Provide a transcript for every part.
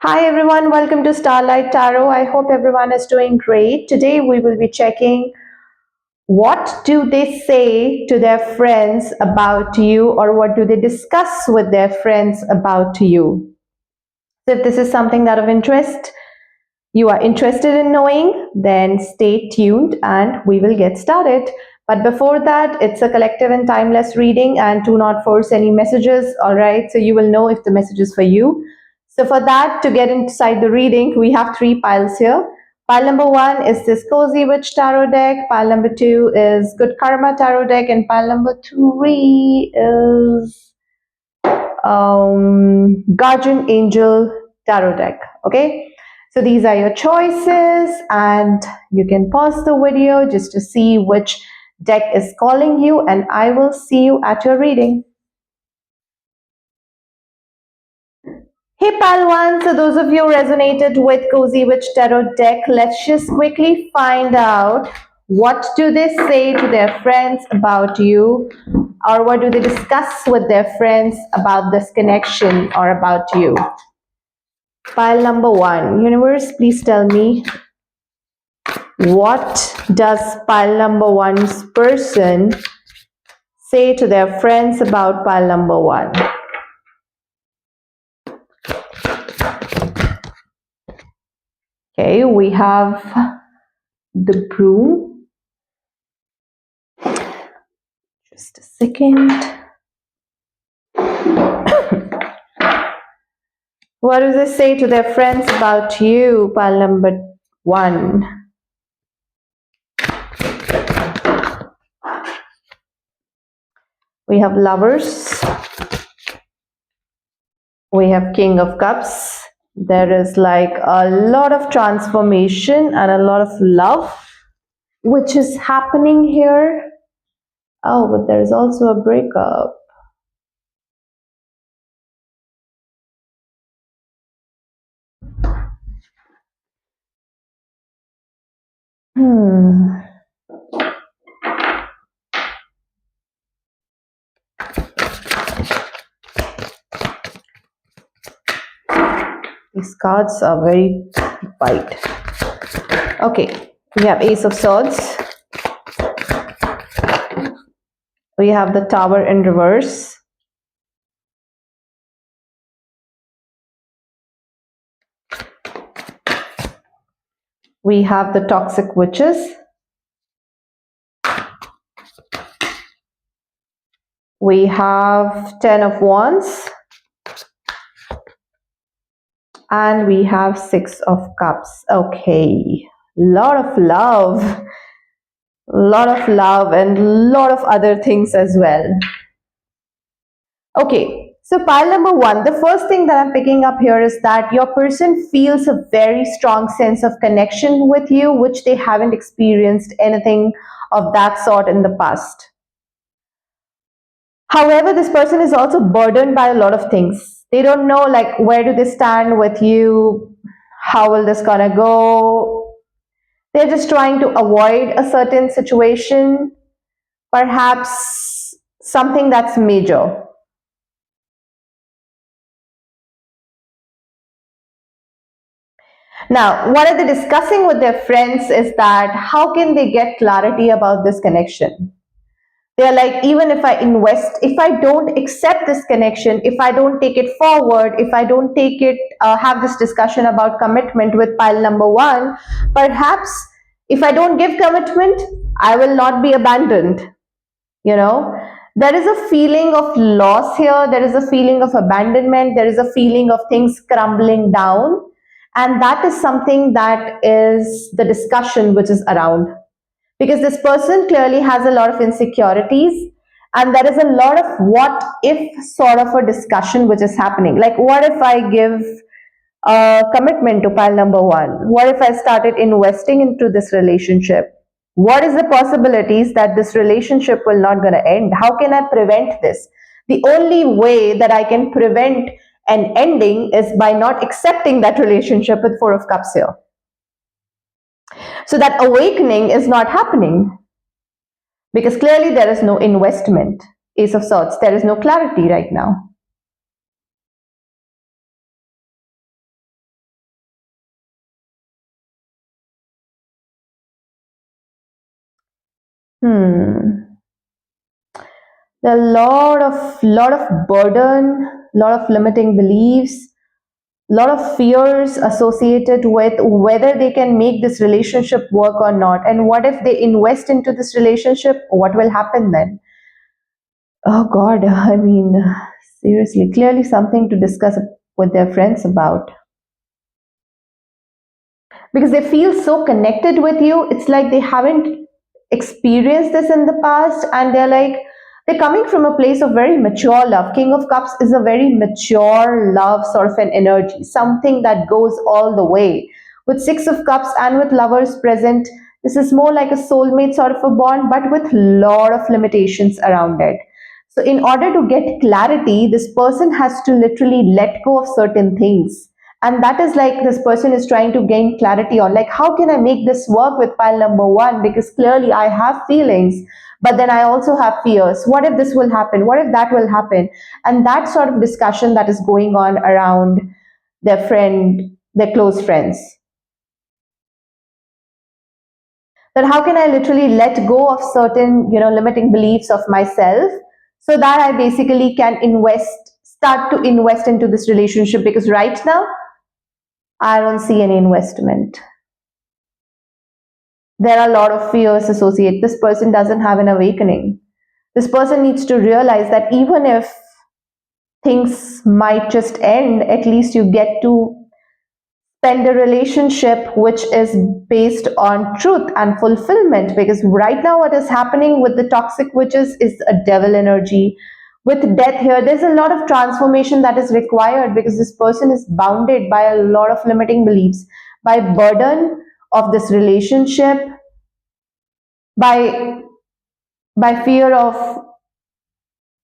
Hi everyone, welcome to Starlight Tarot. I hope everyone is doing great. Today we will be checking what do they say to their friends about you, or what do they discuss with their friends about you. So if this is something that of interest, you are interested in knowing, then stay tuned and we will get started. But before that, it's a collective and timeless reading, and do not force any messages, all right? So you will know if the message is for you. So for that, to get inside the reading, we have three piles here. Pile number one is this Cozy Witch Tarot deck. Pile number two is Good Karma Tarot deck. And pile number three is Guardian Angel Tarot deck. Okay, so these are your choices, and you can pause the video just to see which deck is calling you, and I will see you at your reading. Hey pile one, so those of you resonated with Cozy Witch Tarot deck, let's just quickly find out what do they say to their friends about you, or what do they discuss with their friends about this connection or about you. Pile number one, universe, please tell me, what does pile number one's person say to their friends about pile number one? Okay, we have the broom. Just a second. What do they say to their friends about you, pile number one? We have lovers. We have King of Cups. There is like a lot of transformation and a lot of love which is happening here. Oh, but there is also a breakup. These cards are very white. Okay, we have Ace of Swords. We have the Tower in reverse. We have the Toxic Witches. We have Ten of Wands. And we have Six of Cups. Okay, lot of love. And lot of other things as well. Okay, so pile number one, the first thing that I'm picking up here is that your person feels a very strong sense of connection with you, which they haven't experienced anything of that sort in the past. However, this person is also burdened by a lot of things. They don't know, like, where do they stand with you? How will this gonna go? They're just trying to avoid a certain situation, perhaps something that's major. Now, what are they discussing with their friends is that how can they get clarity about this connection? They're like, even if I invest, if I don't accept this connection, if I don't take it forward, if I don't take it, have this discussion about commitment with pile number one, perhaps if I don't give commitment, I will not be abandoned. You know, there is a feeling of loss here, there is a feeling of abandonment, there is a feeling of things crumbling down, and that is something that is the discussion which is around, because this person clearly has a lot of insecurities, and there is a lot of what if sort of a discussion which is happening, like what if I give a commitment to pile number one, what if I started investing into this relationship, what is the possibilities that this relationship will not going to end, how can I prevent this? The only way that I can prevent an ending is by not accepting that relationship with Four of Cups here. So that awakening is not happening, because clearly there is no investment. Ace of Swords, there is no clarity right now. Hmm. There are a lot of burden, lot of limiting beliefs, lot of fears associated with whether they can make this relationship work or not. And what if they invest into this relationship? What will happen then? Oh God, I mean, seriously, clearly something to discuss with their friends about. Because they feel so connected with you. It's like they haven't experienced this in the past, and they're coming from a place of very mature love. King of Cups is a very mature love sort of an energy, something that goes all the way. With Six of Cups and with lovers present, this is more like a soulmate sort of a bond, but with lot of limitations around it. So in order to get clarity, this person has to literally let go of certain things, and that is like this person is trying to gain clarity on, like, how can I make this work with pile number one? Because clearly I have feelings, but then I also have fears. What if this will happen? What if that will happen? And that sort of discussion that is going on around their friend, their close friends, that how can I literally let go of certain limiting beliefs of myself, so that I basically can start to invest into this relationship. Because right now I don't see any investment. There are a lot of fears associated. This person doesn't have an awakening. This person needs to realize that even if things might just end, at least you get to spend a relationship which is based on truth and fulfillment. Because right now what is happening with the toxic witches is a devil energy. With death here, there's a lot of transformation that is required, because this person is bounded by a lot of limiting beliefs, by burden of this relationship, by fear of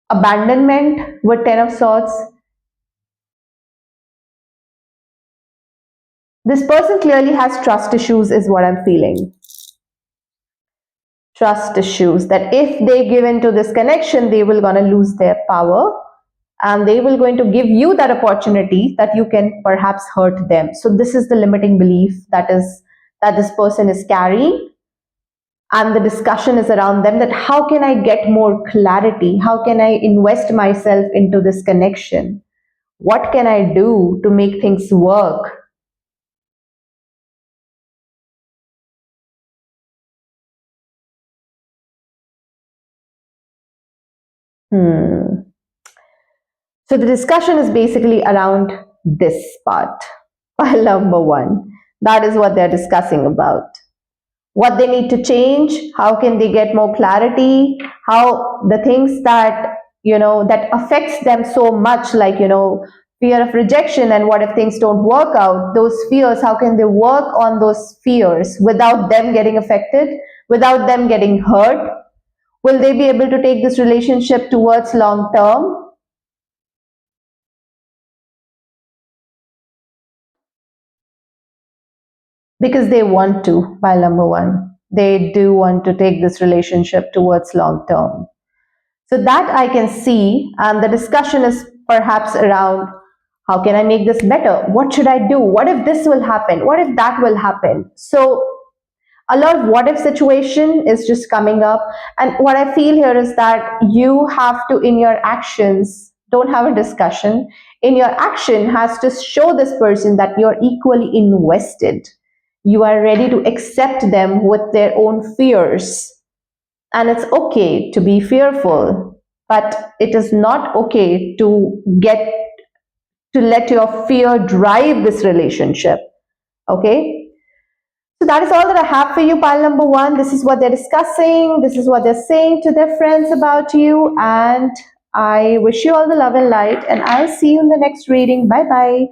abandonment with Ten of Swords. This person clearly has trust issues, is what I'm feeling. Trust issues, that if they give into this connection, they will gonna lose their power, and they will going to give you that opportunity that you can perhaps hurt them. So this is the limiting belief that this person is carrying, and the discussion is around them, that how can I get more clarity? How can I invest myself into this connection? What can I do to make things work? Hmm. So the discussion is basically around this part. Pile number one. That is what they're discussing about. What they need to change, how can they get more clarity, how the things that that affects them so much, like fear of rejection, and what if things don't work out, those fears, how can they work on those fears without them getting affected, without them getting hurt? Will they be able to take this relationship towards long term? Because they want to. Pile number one, they do want to take this relationship towards long term. So that I can see, and the discussion is perhaps around, how can I make this better? What should I do? What if this will happen? What if that will happen? So a lot of what if situation is just coming up. And what I feel here is that you have to, in your actions, don't have a discussion. In your action has to show this person that you're equally invested. You are ready to accept them with their own fears, and it's okay to be fearful, but it is not okay to let your fear drive this relationship. Okay, so that is all that I have for you, pile number one. This is what they're discussing, this is what they're saying to their friends about you, and I wish you all the love and light, and I'll see you in the next reading. Bye bye.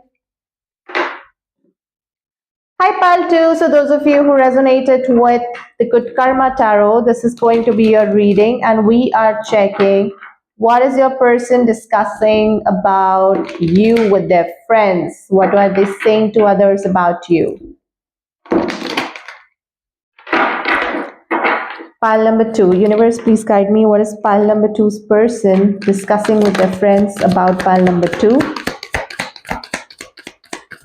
Hi, Pal 2. So, those of you who resonated with the Good Karma Tarot, this is going to be your reading, and we are checking what is your person discussing about you with their friends. What are they saying to others about you? Pile number 2. Universe, please guide me. What is pile number 2's person discussing with their friends about pile number 2?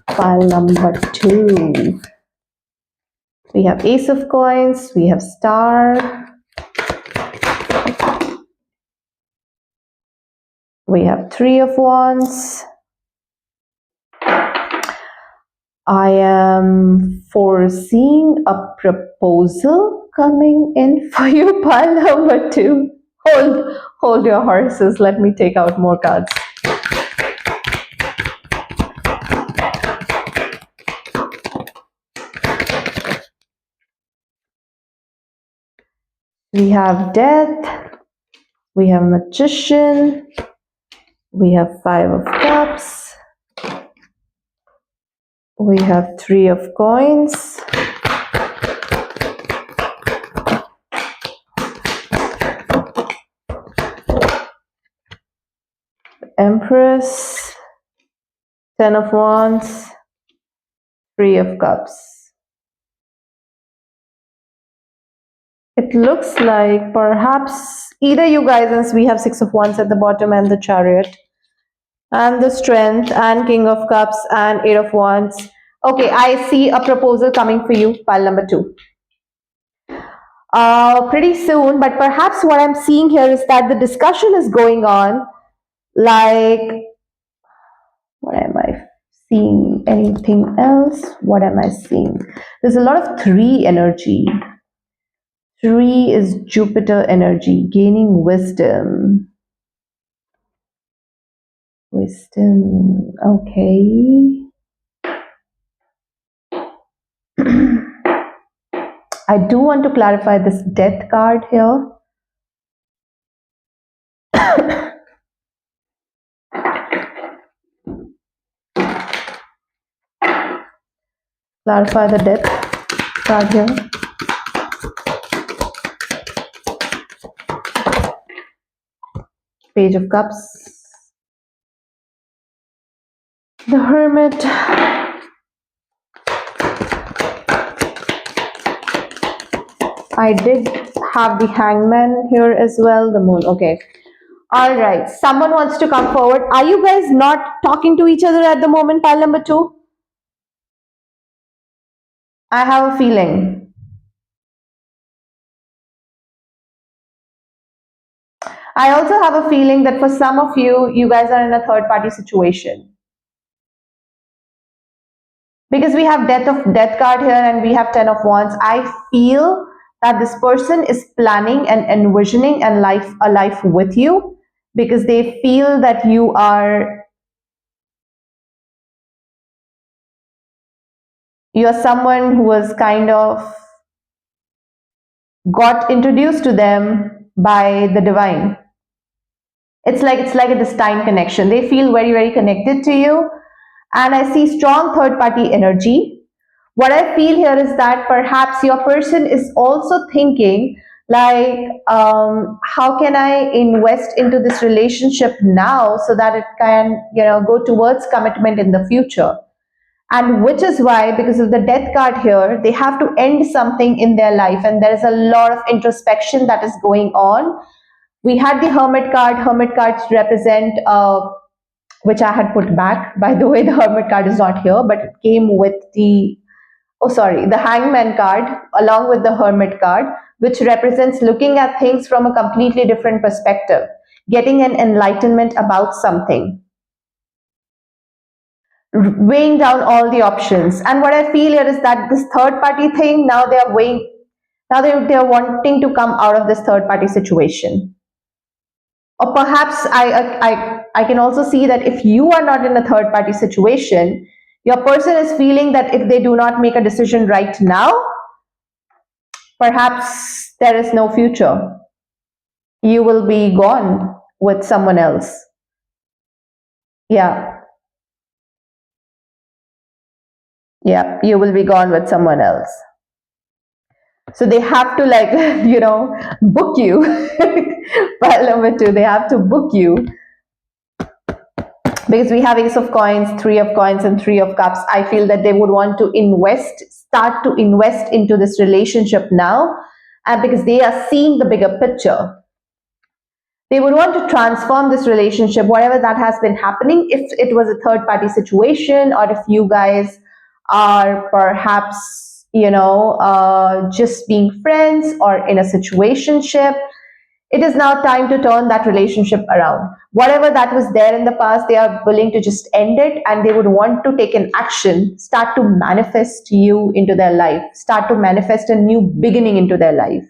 Pile number 2. We have Ace of Coins, we have Star, We have Three of Wands. I am foreseeing a proposal coming in for you, pile number 2. Hold your horses. Let me take out more cards. We have Death. We have Magician. We have Five of Cups. We have Three of Coins. Empress. Ten of Wands. Three of Cups. It looks like perhaps either you guys, as we have Six of Wands at the bottom and the Chariot, and the Strength, and King of Cups, and Eight of Wands. Okay, I see a proposal coming for you, pile number 2. Pretty soon, but perhaps what I'm seeing here is that the discussion is going on. Like, what am I seeing? Anything else? What am I seeing? There's a lot of 3 energy. 3 is Jupiter energy, gaining wisdom. Wisdom, okay. I do want to clarify this Death card here. Clarify the Death card here. Page of Cups. The Hermit. I did have the Hangman here as well, the Moon. Okay. All right. Someone wants to come forward. Are you guys not talking to each other at the moment, pile number 2? I have a feeling. I also have a feeling that for some of you, you guys are in a third party situation. Because we have Death card here and we have Ten of Wands. I feel that this person is planning and envisioning a life with you, because they feel that you're someone who was kind of got introduced to them by the divine. It's like a destined connection. They feel very, very connected to you. And I see strong third party energy. What I feel here is that perhaps your person is also thinking like, how can I invest into this relationship now so that it can, go towards commitment in the future? And which is why, because of the Death card here, they have to end something in their life, and there is a lot of introspection that is going on. We had the Hermit card. Hermit cards represent, which I had put back. By the way, the Hermit card is not here, but it came with the Hangman card along with the Hermit card, which represents looking at things from a completely different perspective, getting an enlightenment about something, weighing down all the options. And what I feel here is that this third party thing, now they're wanting to come out of this third party situation. Or perhaps I can also see that if you are not in a third party situation, your person is feeling that if they do not make a decision right now, perhaps there is no future. You will be gone with someone else. Yeah. Yeah, you will be gone with someone else. So they have to book you. Pile number 2, they have to book you. Because we have Ace of Coins, Three of Coins, and Three of Cups. I feel that they would want to start to invest into this relationship now, and because they are seeing the bigger picture. They would want to transform this relationship, whatever that has been happening, if it was a third party situation, or if you guys are perhaps, just being friends or in a situationship. It is now time to turn that relationship around. Whatever that was there in the past, they are willing to just end it, and they would want to take an action, start to manifest you into their life, start to manifest a new beginning into their life.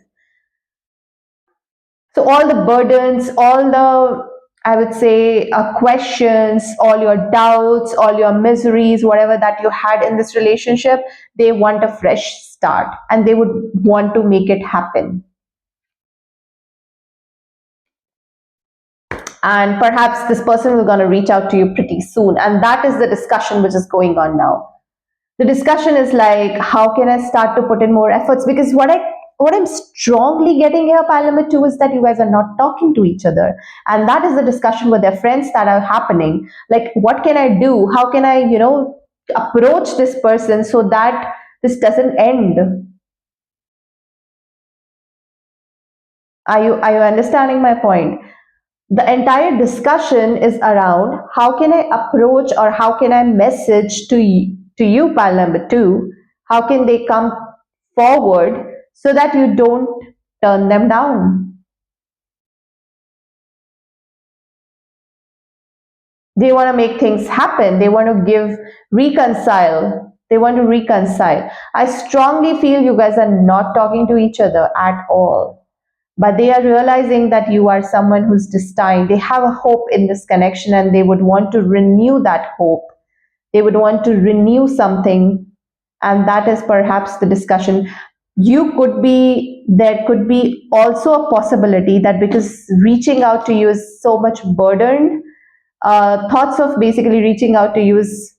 So all the burdens, all the, I would say, questions, all your doubts, all your miseries, whatever that you had in this relationship, they want a fresh start and they would want to make it happen. And perhaps this person is going to reach out to you pretty soon. And that is the discussion which is going on now. The discussion is like, how can I start to put in more efforts? Because what I'm strongly getting here, Parliament 2, is that you guys are not talking to each other. And that is the discussion with their friends that are happening. Like, what can I do? How can I, approach this person so that this doesn't end? Are you understanding my point? The entire discussion is around how can I approach or how can I message to you, pile number two, how can they come forward so that you don't turn them down. They want to make things happen, they want to reconcile. I strongly feel you guys are not talking to each other at all, but they are realizing that you are someone who's destined. They have a hope in this connection and they would want to renew that hope. They would want to renew something, and that is perhaps the discussion. There could be also a possibility that because reaching out to you is so much burdened, thoughts of basically reaching out to you is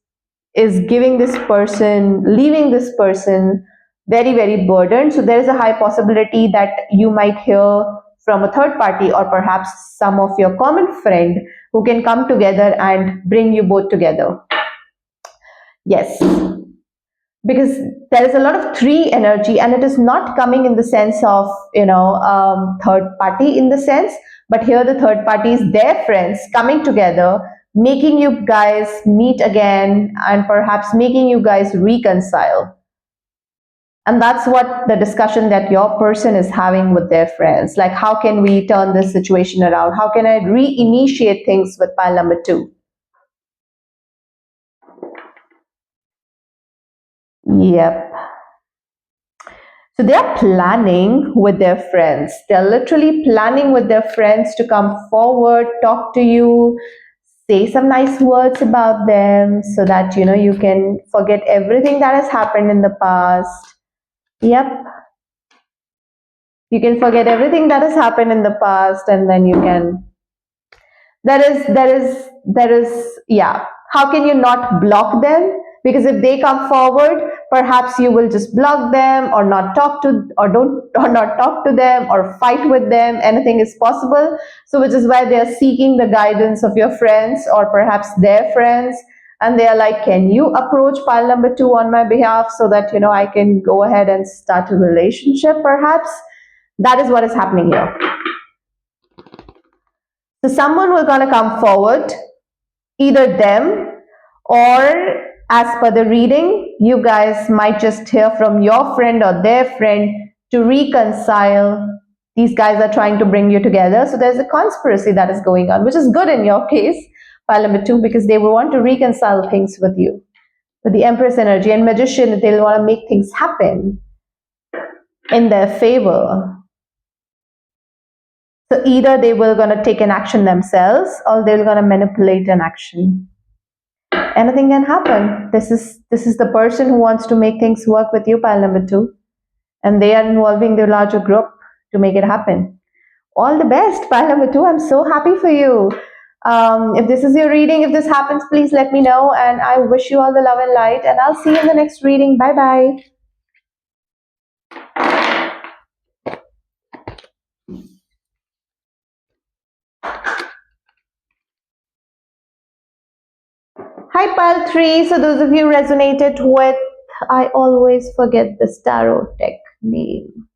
leaving this person very, very burdened. So there is a high possibility that you might hear from a third party or perhaps some of your common friend who can come together and bring you both together. Yes, because there is a lot of three energy and it is not coming in the sense of third party in the sense, but here the third party is their friends coming together, making you guys meet again and perhaps making you guys reconcile. And that's what the discussion that your person is having with their friends, like how can we turn this situation around, how can I reinitiate things with pile number two. Yep. So they're planning with their friends. They're literally planning with their friends to come forward, talk to you, say some nice words about them so that you can forget everything that has happened in the past. Yep. You can forget everything that has happened in the past and then you can yeah, how can you not block them? Because if they come forward, perhaps you will just block them or not talk to or not talk to them or fight with them. Anything is possible. So which is why they are seeking the guidance of your friends or perhaps their friends, and they are like, can you approach pile number two on my behalf so that I can go ahead and start a relationship perhaps. That is what is happening here. So someone will gonna come forward, either them or as per the reading, you guys might just hear from your friend or their friend to reconcile. These guys are trying to bring you together. So there's a conspiracy that is going on, which is good in your case, pile number two, because they will want to reconcile things with you. With the Empress energy and Magician, they'll want to make things happen in their favor. So either they will gonna take an action themselves or they're gonna manipulate an action. Anything can happen. This is the person who wants to make things work with you, pile number two, and they are involving the larger group to make it happen. All the best, pile number two. I'm so happy for you. If this is your reading, if this happens, please let me know, and I wish you all the love and light, and I'll see you in the next reading. Bye bye. Hi, pile three. So those of you resonated with, I always forget the tarot deck name.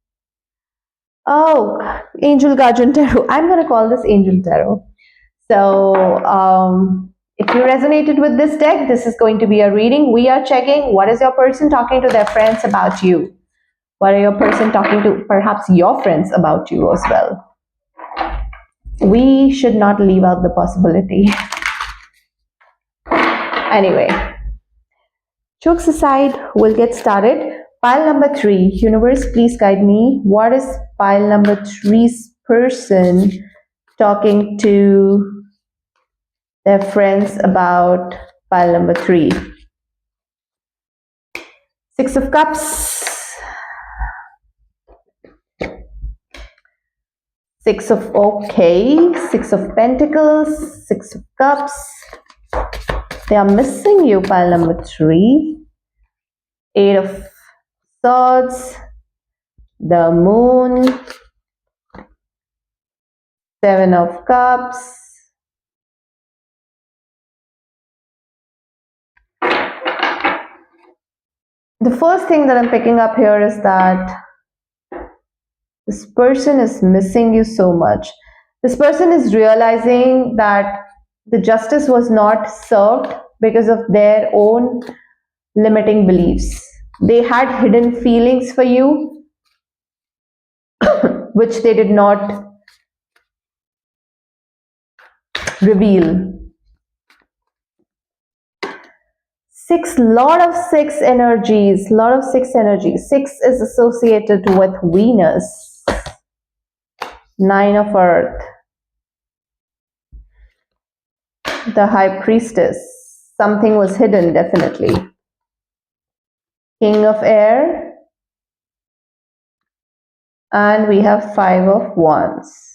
Oh, Angel Guardian Tarot. I'm going to call this Angel Tarot. So if you resonated with this deck, this is going to be a reading. We are checking what is your person talking to their friends about you. What are your person talking to perhaps your friends about you as well. We should not leave out the possibility. Anyway, jokes aside, we'll get started. Pile number 3. Universe, please guide me. What is pile number 3's person talking to their friends about pile number 3? Six of Cups, Six of Six of Pentacles, Six of Cups. They are missing you, pile number 3. Eight of Swords, the Moon, Seven of Cups. The first thing that I'm picking up here is that this person is missing you so much. This person is realizing that the justice was not served because of their own limiting beliefs. They had hidden feelings for you, which they did not reveal. Lot of six energies. Six is associated with Venus. Nine of Earth. The High Priestess. Something was hidden, definitely. King of Air. And we have Five of Wands.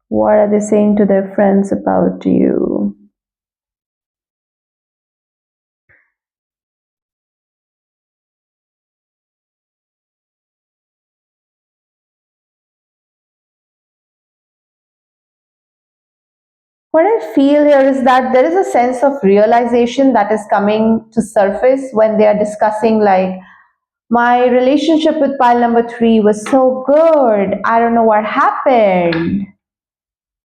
What are they saying to their friends about you? What I feel here is that there is a sense of realization that is coming to surface when they are discussing, like, my relationship with pile number 3 was so good. I don't know what happened.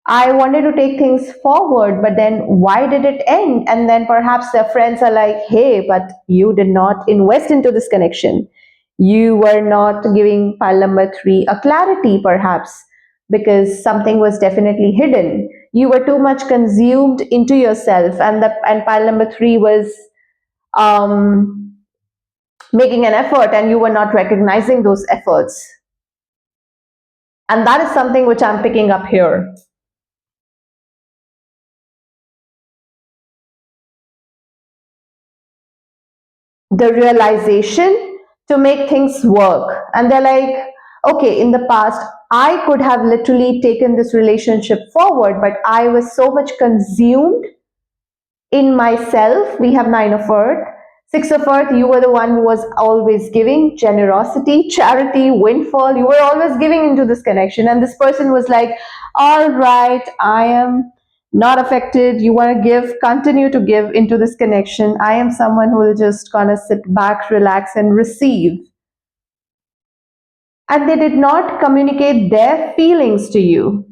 I wanted to take things forward, but then why did it end? And then perhaps their friends are like, hey, but you did not invest into this connection. You were not giving pile number 3 a clarity, perhaps, because something was definitely hidden. You were too much consumed into yourself, and pile number 3 was making an effort, and you were not recognizing those efforts. And that is something which I'm picking up here. The realization to make things work. And they're like, okay, in the past, I could have literally taken this relationship forward, but I was so much consumed in myself. We have Nine of Earth. Six of Earth, you were the one who was always giving generosity, charity, windfall. You were always giving into this connection. And this person was like, all right, I am not affected. You want to give, continue to give into this connection. I am someone who will just kind of sit back, relax, and receive. And they did not communicate their feelings to you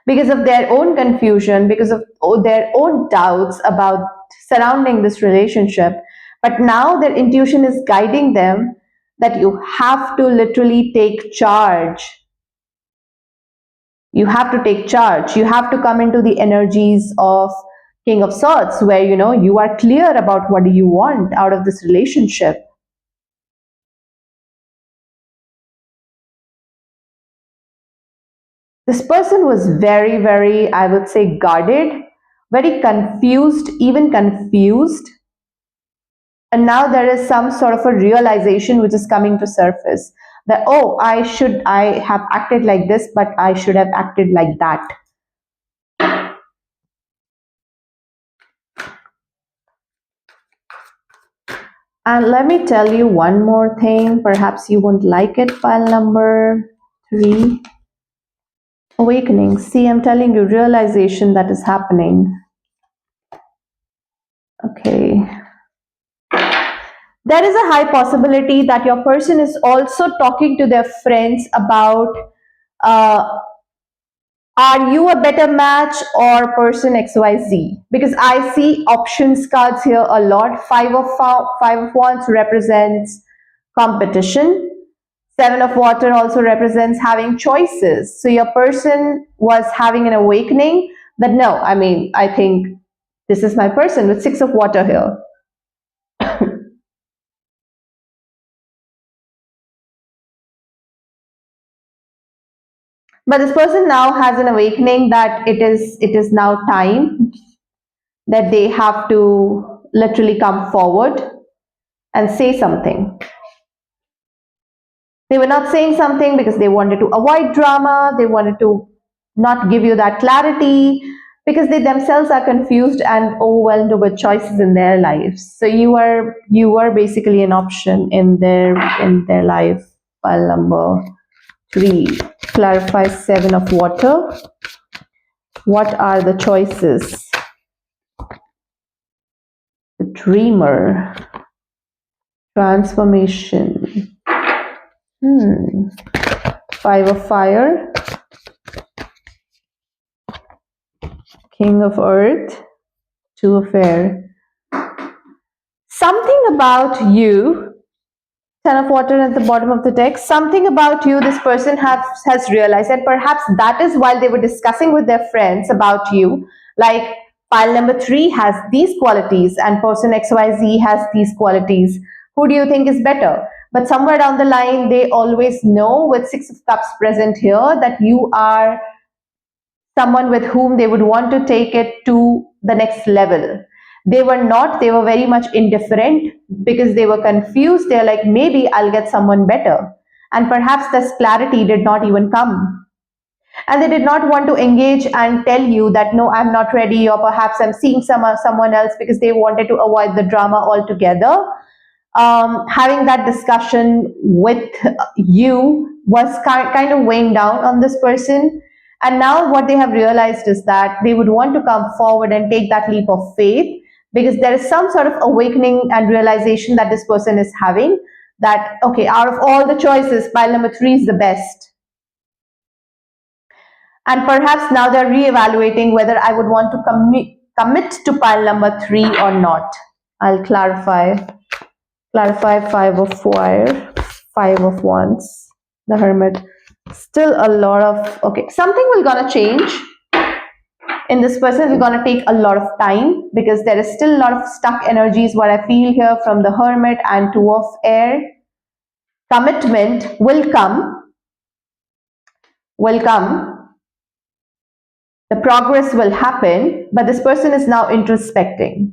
because of their own confusion, because of their own doubts about surrounding this relationship. But now their intuition is guiding them that you have to literally take charge. You have to take charge. You have to come into the energies of King of Swords, where you are clear about what do you want out of this relationship. This person was very, very, I would say, guarded, very confused, even confused. And now there is some sort of a realization which is coming to surface that, oh, I have acted like this, but I should have acted like that. And let me tell you one more thing. Perhaps you won't like it, pile number 3. Awakening. See, I'm telling you, realization that is happening. Okay. There is a high possibility that your person is also talking to their friends about Are you a better match or person XYZ? Because I see options cards here a lot. Five of Wands represents competition. Seven of Water also represents having choices. So your person was having an awakening that no, I mean, I think this is my person with Six of Water here. But this person now has an awakening that it is now time that they have to literally come forward and say something. They were not saying something because they wanted to avoid drama, they wanted to not give you that clarity because they themselves are confused and overwhelmed with choices in their lives. So you are basically an option in their life. File number 3. Clarify Seven of Water. What are the choices? The Dreamer. Transformation. Five of Fire. King of Earth. Two of Air. Something about you. Ten of Water at the bottom of the deck. Something about you this person has realized, and perhaps that is while they were discussing with their friends about you, like pile number 3 has these qualities and person XYZ has these qualities. Who do you think is better? But somewhere down the line, they always know with Six of Cups present here that you are someone with whom they would want to take it to the next level. They were very much indifferent because they were confused. They're like, maybe I'll get someone better. And perhaps this clarity did not even come. And they did not want to engage and tell you that, no, I'm not ready, or perhaps I'm seeing someone else because they wanted to avoid the drama altogether. Having that discussion with you was kind of weighing down on this person. And now what they have realized is that they would want to come forward and take that leap of faith because there is some sort of awakening and realization that this person is having that, okay, out of all the choices, pile number 3 is the best. And perhaps now they're reevaluating whether I would want to commit to pile number 3 or not. I'll clarify. Clarify Five of Fire, Five of Wands, the Hermit. Still a lot of, okay, something will gonna change in this person. Is gonna take a lot of time because there is still a lot of stuck energies, what I feel here from the Hermit and Two of Air. Commitment will come, the progress will happen, but this person is now introspecting.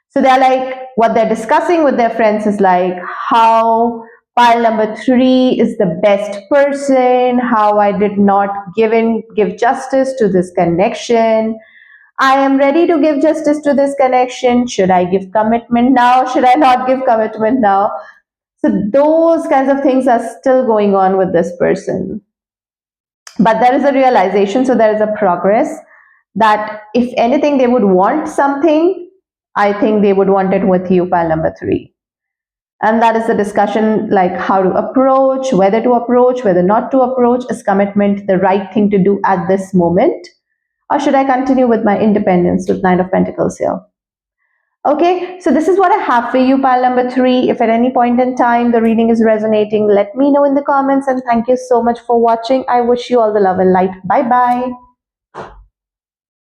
So they're like, what they're discussing with their friends is like how pile number 3 is the best person, how I did not give justice to this connection. I am ready to give justice to this connection. Should I give commitment now? Should I not give commitment now? So those kinds of things are still going on with this person. But there is a realization, so there is a progress that if anything, they would want something. I think they would want it with you, pile number 3. And that is the discussion, like how to approach, whether not to approach. Is commitment the right thing to do at this moment? Or should I continue with my independence with Nine of Pentacles here? Okay, so this is what I have for you, pile number 3. If at any point in time the reading is resonating, let me know in the comments. And thank you so much for watching. I wish you all the love and light. Bye-bye.